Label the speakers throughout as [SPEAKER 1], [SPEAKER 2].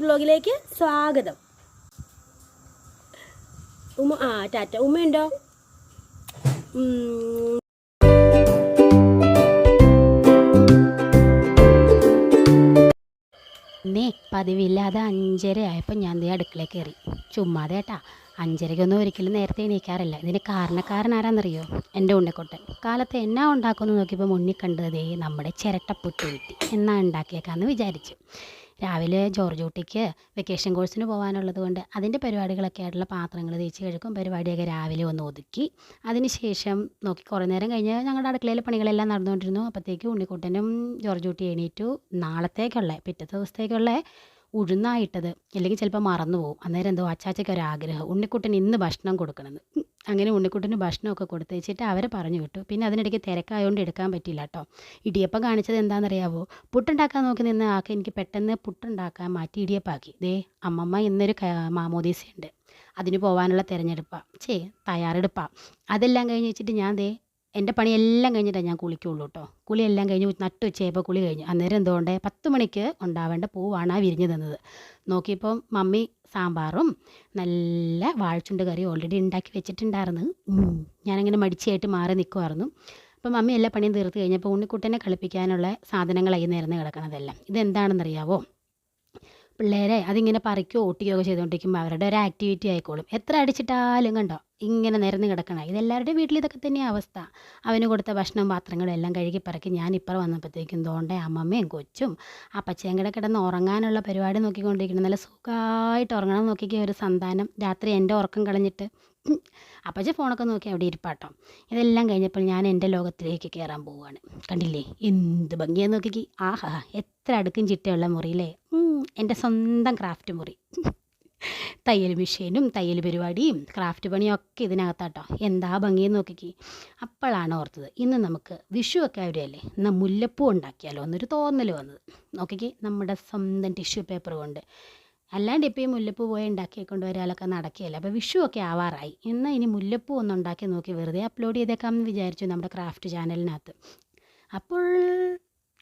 [SPEAKER 1] വ്ലോഗിലേക്ക് സ്വാഗതം. ടാറ്റ. ഉമ്മയുണ്ടോ? ഇന്നേ പതിവില്ലാതെ 5:30 ആയപ്പോൾ ഞാൻ അടുക്കളയിൽ കയറി. ചുമ്മാതെ ഏട്ടാ, 5:30 ഒരിക്കലും നേരത്തെ എണീക്കാറില്ല. ഇതിന് കാരണക്കാരൻ ആരാന്നറിയോ? എൻ്റെ ഉണ്ണിക്കുട്ടൻ. കാലത്ത് എന്നാ ഉണ്ടാക്കുമെന്ന് നോക്കിയപ്പോൾ മുന്നിൽ കണ്ടതേ നമ്മുടെ ചിരട്ടപ്പുട്ട് കിട്ടി. എന്നാ ഉണ്ടാക്കിയേക്കാന്ന് വിചാരിച്ചു. രാവിലെ ജോർജ് കുട്ടിക്ക് വെക്കേഷൻ കോഴ്സിന് പോകാനുള്ളത് കൊണ്ട് അതിൻ്റെ പരിപാടികളൊക്കെ ആയിട്ടുള്ള പാത്രങ്ങൾ തേച്ച് കഴുകും പരിപാടിയൊക്കെ രാവിലെ ഒന്ന് ഒതുക്കി. അതിന് ശേഷം നോക്കി കുറേ നേരം കഴിഞ്ഞ് ഞങ്ങളുടെ അടുക്കളയിലെ പണികളെല്ലാം നടന്നുകൊണ്ടിരുന്നു. അപ്പോഴത്തേക്കും ഉണ്ണിക്കുട്ടനും ജോർജ് കുട്ടി എണീറ്റു. നാളത്തേക്കുള്ള പിറ്റത്തെ ദിവസത്തേക്കുള്ള ഉഴുന്നായിട്ടത്, അല്ലെങ്കിൽ ചിലപ്പോൾ മറന്നു പോകും. അന്നേരം എന്തോ അച്ചാച്ചയ്ക്ക് ഒരാഗ്രഹം, ഉണ്ണിക്കുട്ടന് ഇന്ന് ഭക്ഷണം കൊടുക്കണമെന്ന്. അങ്ങനെ ഉണ്ണിക്കുട്ടന് ഭക്ഷണമൊക്കെ കൊടുത്ത് വെച്ചിട്ട് അവരെ പറഞ്ഞു വിട്ടു. പിന്നെ അതിനിടയ്ക്ക് തിരക്കായതുകൊണ്ട് എടുക്കാൻ പറ്റില്ല കേട്ടോ. ഇടിയപ്പം കാണിച്ചത് എന്താണെന്നറിയാവോ? പുട്ടുണ്ടാക്കാൻ നോക്കി നിന്ന് ആക്കി എനിക്ക് പെട്ടെന്ന് പുട്ടുണ്ടാക്കാൻ മാറ്റി ഇടിയപ്പാക്കി. ദേ അമ്മമ്മ ഇന്നൊരു മാമോദീസയുണ്ട്, അതിന് പോകാനുള്ള തിരഞ്ഞെടുപ്പാണ്, തയ്യാറെടുപ്പാണ്. അതെല്ലാം കഴിഞ്ഞ് വെച്ചിട്ട് ഞാൻ എൻ്റെ പണിയെല്ലാം കഴിഞ്ഞിട്ടാണ് ഞാൻ കുളിക്കുള്ളൂ കേട്ടോ. കുളിയെല്ലാം കഴിഞ്ഞ് നട്ടുച്ചയായപ്പോൾ കുളി കഴിഞ്ഞു. അന്നേരം എന്തുകൊണ്ട് 10 മണിക്ക് ഉണ്ടാവേണ്ട പൂവാണ് ആ വിരിഞ്ഞ് തന്നത്. നോക്കിയപ്പം മമ്മി സാമ്പാറും നല്ല വാഴച്ചുണ്ട് കറി ഓൾറെഡി ഉണ്ടാക്കി വെച്ചിട്ടുണ്ടായിരുന്നു. ഞാനങ്ങനെ മടിച്ചായിട്ട് മാറി നിൽക്കുമായിരുന്നു. അപ്പം മമ്മി എല്ലാ പണിയും തീർത്ത് കഴിഞ്ഞപ്പോൾ ഉണ്ണിക്കുട്ടനെ കളിപ്പിക്കാനുള്ള സാധനങ്ങളായി നിരന്ന് കിടക്കണതെല്ലാം. ഇതെന്താണെന്നറിയാവോ? പിള്ളേരെ അതിങ്ങനെ പറിക്കുകയോ ഓട്ടിക്കുകയോ ഒക്കെ ചെയ്തുകൊണ്ടിരിക്കുമ്പോൾ അവരുടെ ഒരു ആക്ടിവിറ്റി ആയിക്കോളും. എത്ര അടിച്ചിട്ടാലും കണ്ടോ ഇങ്ങനെ നിരന്ന് കിടക്കണം. ഇതെല്ലാവരുടെയും വീട്ടിൽ ഇതൊക്കെ തന്നെയാണ് അവസ്ഥ. അവന് കൊടുത്ത ഭക്ഷണവും പാത്രങ്ങളും എല്ലാം കഴുകി പറക്കി ഞാൻ ഇപ്പുറം വന്നപ്പോഴത്തേക്കും തോണ്ടേ അമ്മമ്മയും കൊച്ചും അപ്പച്ചയും കൂടെ കിടന്ന് ഉറങ്ങാനുള്ള പരിപാടി നോക്കിക്കൊണ്ടിരിക്കണം. നല്ല സുഖമായിട്ട് ഉറങ്ങണം നോക്കിക്കുക ഒരു സന്താനം. രാത്രി എൻ്റെ ഉറക്കം കളഞ്ഞിട്ട് അപ്പച്ച ഫോണൊക്കെ നോക്കി അവിടെ ഇരിപ്പാട്ടോ. ഇതെല്ലാം കഴിഞ്ഞപ്പോൾ ഞാൻ എൻ്റെ ലോകത്തിലേക്ക് കയറാൻ പോവുകയാണ്. കണ്ടില്ലേ എന്ത് ഭംഗിയാന്ന് നോക്കിക്ക്. ആഹാ, എത്ര അടുക്കും ചിട്ടയുള്ള മുറിയില്ലേ. എൻ്റെ സ്വന്തം ക്രാഫ്റ്റ് മുറി. തയ്യൽ മെഷീനും തയ്യൽ പരിപാടിയും ക്രാഫ്റ്റ് പണിയൊക്കെ ഇതിനകത്താട്ടോ. എന്താ ഭംഗിയെന്ന് നോക്കിക്ക്. അപ്പോഴാണ് ഓർത്തത് ഇന്ന് നമുക്ക് വിഷു ഒക്കെ അവരെയല്ലേ, എന്നാൽ മുല്ലപ്പൂ ഉണ്ടാക്കിയാലോ എന്നൊരു തോന്നൽ വന്നത്. നോക്കിക്ക്, നമ്മുടെ സ്വന്തം ടിഷ്യൂ പേപ്പർ കൊണ്ട്. അല്ലാണ്ട് ഇപ്പോൾ ഈ മുല്ലപ്പൂ പോയി ഉണ്ടാക്കി കൊണ്ടുവരാനൊക്കെ നടക്കുകയല്ല. അപ്പോൾ വിഷു ഒക്കെ ആവാറായി. എന്നാൽ ഇനി മുല്ലപ്പൂ ഒന്ന് ഉണ്ടാക്കി നോക്കി വെറുതെ അപ്ലോഡ് ചെയ്തേക്കാമെന്ന് വിചാരിച്ചു നമ്മുടെ ക്രാഫ്റ്റ് ചാനലിനകത്ത്. അപ്പോൾ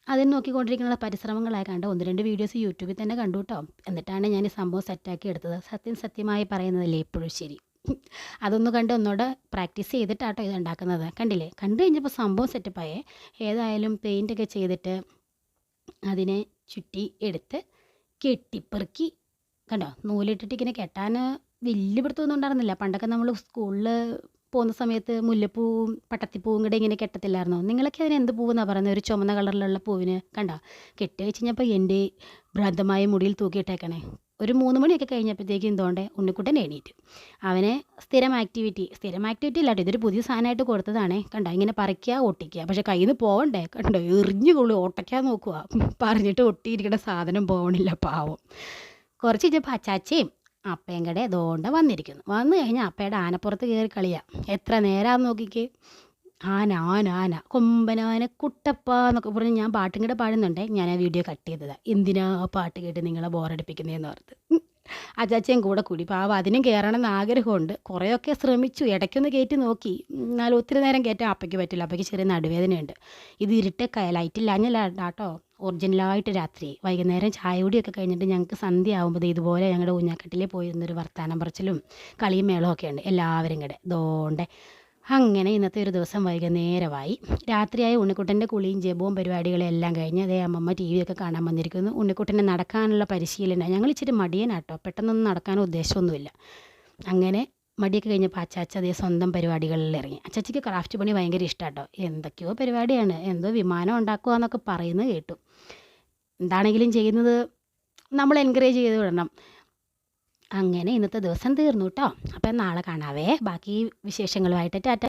[SPEAKER 1] അതിന് നോക്കിക്കൊണ്ടിരിക്കുന്ന പരിശ്രമങ്ങളായി കണ്ട 1-2 വീഡിയോസ് യൂട്യൂബിൽ തന്നെ കണ്ടു കേട്ടോ. എന്നിട്ടാണ് ഞാൻ ഈ സംഭവം സെറ്റാക്കി എടുത്തത്. സത്യമായി പറയുന്നതല്ലേ എപ്പോഴും ശരി. അതൊന്ന് കണ്ട് ഒന്നുകൂടെ പ്രാക്ടീസ് ചെയ്തിട്ടാട്ടോ ഇത് ഉണ്ടാക്കുന്നത്. കണ്ടില്ലേ, കണ്ടു കഴിഞ്ഞപ്പോൾ സംഭവം സെറ്റപ്പായേ. ഏതായാലും പെയിൻ്റൊക്കെ ചെയ്തിട്ട് അതിനെ ചുറ്റി എടുത്ത് കെട്ടിപ്പെറുക്കി. കണ്ടോ, നൂലിട്ടിട്ട് ഇങ്ങനെ കെട്ടാൻ വലിയ പിടുത്തമൊന്നും ഉണ്ടായിരുന്നില്ല. പണ്ടൊക്കെ നമ്മൾ സ്കൂളിൽ പോകുന്ന സമയത്ത് മുല്ലപ്പൂവും പട്ടത്തിപ്പൂവും കൂടെ ഇങ്ങനെ കെട്ടത്തില്ലായിരുന്നോ? നിങ്ങളൊക്കെ അതിന് എന്ത് പൂവെന്നാണ് പറയുന്നത്? ഒരു ചുമന്ന കളറിലുള്ള പൂവിന്. കണ്ടോ, കെട്ടി വെച്ച് കഴിഞ്ഞപ്പോൾ എൻ്റെ ഭ്രാന്തമായ മുടിയിൽ തൂക്കിയിട്ടേക്കണേ. ഒരു 3 മണിയൊക്കെ കഴിഞ്ഞപ്പോഴത്തേക്കും എന്തോണ്ടേ ഉണ്ണിക്കുട്ടൻ എണീറ്റ്. അവനെ സ്ഥിരം ആക്ടിവിറ്റി ഇല്ലാട്ടോ, ഇതൊരു പുതിയ സാധനമായിട്ട് കൊടുത്തതാണേ. കണ്ടോ, ഇങ്ങനെ പറിക്കുക ഒട്ടിക്കുക. പക്ഷേ കയ്യിൽ നിന്ന് പോകണ്ടേ. കണ്ടോ, എറിഞ്ഞു കൊള്ളു ഓട്ടയ്ക്കാൻ നോക്കുക. പറഞ്ഞിട്ട് ഒട്ടിയിരിക്കുന്ന സാധനം പോകണില്ല പാവം. കുറച്ച് കഴിഞ്ഞപ്പോൾ അച്ചാച്ചയും അപ്പയും കട അതുകൊണ്ട് വന്നിരിക്കുന്നു. വന്നു കഴിഞ്ഞാൽ അപ്പയുടെ ആനപ്പുറത്ത് കയറി കളിയാ. എത്ര നേരമാണെന്ന് നോക്കിക്കേ. ആന കൊമ്പനാന കുട്ടപ്പ എന്നൊക്കെ പറഞ്ഞ് ഞാൻ പാട്ടും കൂടെ പാടുന്നുണ്ടേ. ഞാൻ ആ വീഡിയോ കട്ട് ചെയ്തതാണ്. എന്തിനാ പാട്ട് കേട്ട് നിങ്ങളെ ബോറടിപ്പിക്കുന്നതെന്ന് ഓർത്ത്. അച്ചാച്ചയും കൂടെ കൂടി. പാവം അതിനും കയറണമെന്ന് ആഗ്രഹമുണ്ട്. കുറേയൊക്കെ ശ്രമിച്ചു, ഇടയ്ക്കൊന്ന് കയറ്റി നോക്കി. എന്നാലും ഒത്തിരി നേരം കയറ്റാൻ അപ്പയ്ക്ക് പറ്റില്ല. അപ്പയ്ക്ക് ചെറിയ നടുവേദനയുണ്ട്. ഇത് ഇരുട്ടൊക്കെ ലൈറ്റില്ലാഞ്ഞല്ല കേട്ടോ. ഒറിജിനലായിട്ട് രാത്രി വൈകുന്നേരം ചായ കുടിയൊക്കെ കഴിഞ്ഞിട്ട് ഞങ്ങൾക്ക് സന്ധ്യ ആകുമ്പോൾ ഇതുപോലെ ഞങ്ങളുടെ ഊഞ്ഞാക്കെട്ടിൽ പോയിരുന്നൊരു വർത്താനം പറച്ചിലും കളിയും മേളവും ഒക്കെ ഉണ്ട് എല്ലാവരും കൂടെ. ദോണ്ടേ അങ്ങനെ ഇന്നത്തെ ഒരു ദിവസം വൈകുന്നേരമായി. രാത്രിയായ ഉണ്ണിക്കുട്ടൻ്റെ കുളിയും ജപവും പരിപാടികളും എല്ലാം കഴിഞ്ഞ് അതേ അമ്മമ്മ TV ഒക്കെ കാണാൻ വന്നിരിക്കുന്നു. ഉണ്ണിക്കുട്ടനെ നടക്കാനുള്ള പരിശീലനം. ഞങ്ങൾ ഇച്ചിരി മടിയനാട്ടോ, പെട്ടെന്നൊന്നും നടക്കാനോ ഉദ്ദേശമൊന്നുമില്ല. അങ്ങനെ മടിയൊക്കെ കഴിഞ്ഞപ്പോൾ അച്ചാച്ച അതേ സ്വന്തം പരിപാടികളിൽ ഇറങ്ങി. അച്ചാച്ചയ്ക്ക് ക്രാഫ്റ്റ് പണി ഭയങ്കര ഇഷ്ടമാട്ടോ. എന്തൊക്കെയോ പരിപാടിയാണ്, എന്തോ വിമാനം ഉണ്ടാക്കുക എന്നൊക്കെ പറയുന്നത് കേട്ടു. എന്താണെങ്കിലും ചെയ്യുന്നത് നമ്മൾ എൻകറേജ് ചെയ്ത് വിടണം. അങ്ങനെ ഇന്നത്തെ ദിവസം തീർന്നു കേട്ടോ. അപ്പം നാളെ കാണാവേ. ബാക്കി വിശേഷങ്ങളുമായിട്ട് ടാറ്റ.